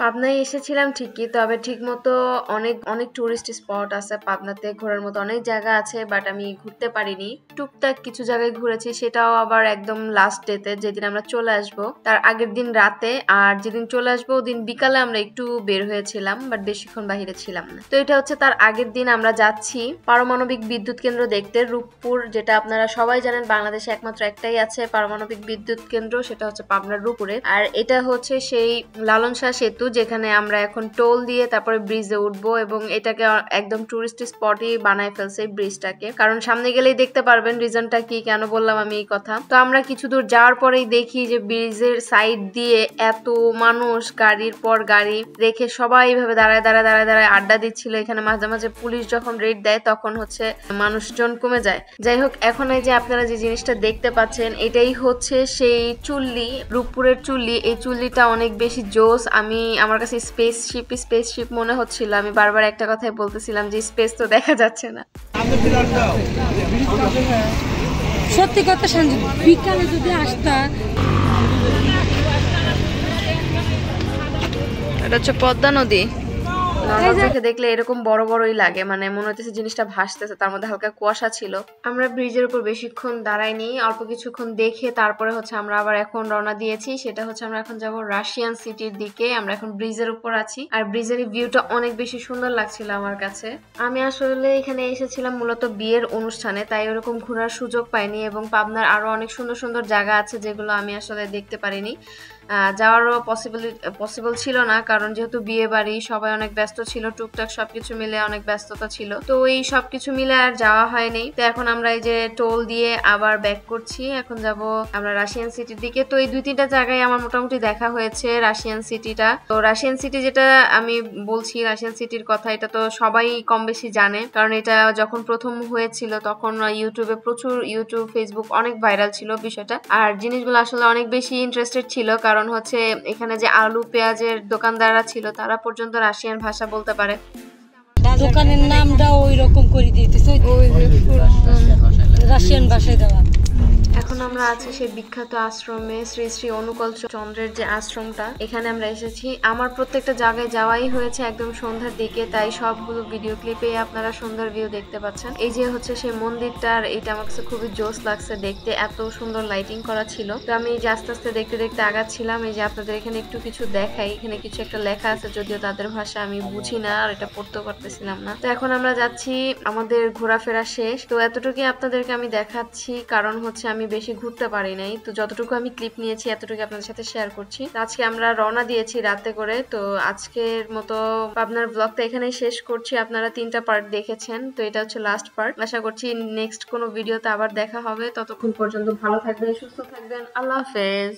পাবনায় এসেছিলাম ঠিকই, তবে ঠিক মতো অনেক অনেক টুরিস্ট স্পট আছে পাবনাতে, ঘোরার মতো অনেক জায়গা আছে, বাট আমি ঘুরতে পারিনি। টুকটাক কিছু জায়গায় ঘুরেছি, সেটাও আবার একদম লাস্ট ডেতে, যেদিন আমরা চলে আসব তার আগের দিন রাতে। আর যেদিন চলে আসবো ওদিন বিকালে আমরা একটু বের হয়েছিলাম, বাট বেশিক্ষণ বাহিরে ছিলাম না। তো এটা হচ্ছে তার আগের দিন আমরা যাচ্ছি পারমাণবিক বিদ্যুৎ কেন্দ্র দেখতে, রূপপুর, যেটা আপনারা সবাই জানেন বাংলাদেশে একমাত্র একটাই আছে পারমাণবিক বিদ্যুৎ কেন্দ্র, সেটা হচ্ছে পাবনার রূপপুরে। আর এটা হচ্ছে সেই লালন শাহ সেতু, যেখানে আমরা এখন টোল দিয়ে তারপরে ব্রিজে উঠবো, এবং এটাকে একদম টুরিস্ট স্পটই বানায় ফেলছে এই ব্রিজটাকে, কারণ সামনে গেলেই দেখতে পারবেন রিজনটা কি, কেন বললাম আমি এই কথা। তো আমরা কিছু দূর যাওয়ার পরেই দেখি যে ব্রিজের সাইড দিয়ে এত মানুষ গাড়ির পর গাড়ি রেখে সবাই এইভাবে দাঁড়ায় দাঁড়ায় দাঁড়ায় দাঁড়ায় আড্ডা দিচ্ছিল। এখানে মাঝে মাঝে পুলিশ যখন রেড দেয় তখন হচ্ছে মানুষজন কমে যায়। যাই হোক, এখন এই যে আপনারা যে জিনিসটা দেখতে পাচ্ছেন এটাই হচ্ছে সেই চুল্লি, রূপপুরের চুল্লি। এই চুল্লিটা অনেক বেশি জোস। আমার কাছে স্পেসশিপ মনে হচ্ছিল। আমি বারবার একটা কথাই বলতেছিলাম যে স্পেস তো দেখা যাচ্ছে না। সত্যি কথা সঞ্জু, বিকালে যদি আসতা। এটা হচ্ছে পদ্মা নদী। নরমাল চোখে দেখলে এরকম বড় বড়ই লাগে, মানে মনে হচ্ছে জিনিসটা ভাসতেছে, তার মধ্যে হালকা কুয়াশা ছিল। আমরা ব্রিজের উপর বেশিক্ষণ দাঁড়াইনি, অল্প কিছুক্ষণ দেখে তারপরে হচ্ছে আমরা আবার এখন রওনা দিয়েছি। সেটা হচ্ছে আমরা এখন যাব রাশিয়ান সিটির দিকে। আমরা এখন ব্রিজের উপর আছি, আর ব্রিজের ভিউটা অনেক বেশি সুন্দর লাগছিল আমার কাছে। আমি আসলে এখানে এসেছিলাম মূলত বিয়ের অনুষ্ঠানে, তাই ওরকম ঘোরার সুযোগ পাইনি, এবং পাবনার আরো অনেক সুন্দর সুন্দর জায়গা আছে যেগুলো আমি আসলে দেখতে পারিনি। যাওয়ারও পসিবল ছিল না, কারণ যেহেতু বিয়ে বাড়ি, সবাই অনেক ব্যস্ত ছিল, টুকটাক সবকিছু মিলে অনেক ব্যস্ততা ছিল, তো এই সবকিছু মিলে আর যাওয়া হয়নি। তো এখন আমরা এই যে টোল দিয়ে আবার ব্যাক করছি, এখন যাব আমরা রাশিয়ান সিটির দিকে। তো এই 2-3টা জায়গায় আমার মোটামুটি দেখা হয়েছে রাশিয়ান সিটিটা। তো রাশিয়ান সিটি যেটা আমি বলছি, রাশিয়ান সিটির কথা, এটা তো সবাই কম বেশি জানে, কারণ এটা যখন প্রথম হয়েছিল তখন ইউটিউবে প্রচুর, ইউটিউব ফেসবুক অনেক ভাইরাল ছিল বিষয়টা। আর জিনিসগুলো আসলে অনেক বেশি ইন্টারেস্টেড ছিল, কারণ হচ্ছে এখানে যে আলু পেঁয়াজের দোকানদাররা ছিল তারা পর্যন্ত রাশিয়ান ভাষা বলতে পারে। দোকানের নামটা ওই রকম করে দিতেছে, রাশিয়ান ভাষায় দেওয়া। এখন আমরা আছি সেই বিখ্যাত আশ্রমে, শ্রী শ্রী অনুকূল চন্দ্রের যে আশ্রমটা, এখানে আমরা এসেছি। আমার প্রত্যেকটা জায়গায় যাওয়াই হয়েছে একদম সন্ধ্যার দিকে, তাই সবগুলো ভিডিও ক্লিপে আপনারা সুন্দর ভিউ দেখতে পাচ্ছেন। এই যে হচ্ছে সেই মন্দিরটার, এটা আমার কাছে খুবই জোস লাগছে দেখতে, এত সুন্দর লাইটিং করা ছিল। তো আমি এই যে আস্তে আস্তে দেখতে দেখতে আগাচ্ছিলাম। এই যে আপনাদের এখানে একটু কিছু দেখাই, এখানে কিছু একটা লেখা আছে, যদিও তাদের ভাষা আমি বুঝি না আর এটা পড়তেও পারতেছিলাম না। তো এখন আমরা যাচ্ছি, আমাদের ঘোরাফেরা শেষ। তো এতটুকুই আপনাদেরকে আমি দেখাচ্ছি, কারণ হচ্ছে আমি বেশি ঘুরতে পারি নাই। তো যতটুকু আমি ক্লিপ নিয়েছি এতটুকু আপনাদের সাথে শেয়ার করছি। আজকে আমরা রওনা দিয়েছি রাতে করে। তো আজকের মতো আপনার ব্লগটা এখানেই শেষ করছি। আপনারা 3টা পার্ট দেখেছেন, তো এটা হচ্ছে লাস্ট পার্ট। আশা করছি নেক্সট কোনো ভিডিওতে আবার দেখা হবে। ততক্ষণ পর্যন্ত ভালো থাকবেন, সুস্থ থাকবেন। আল্লাহ হাফেজ।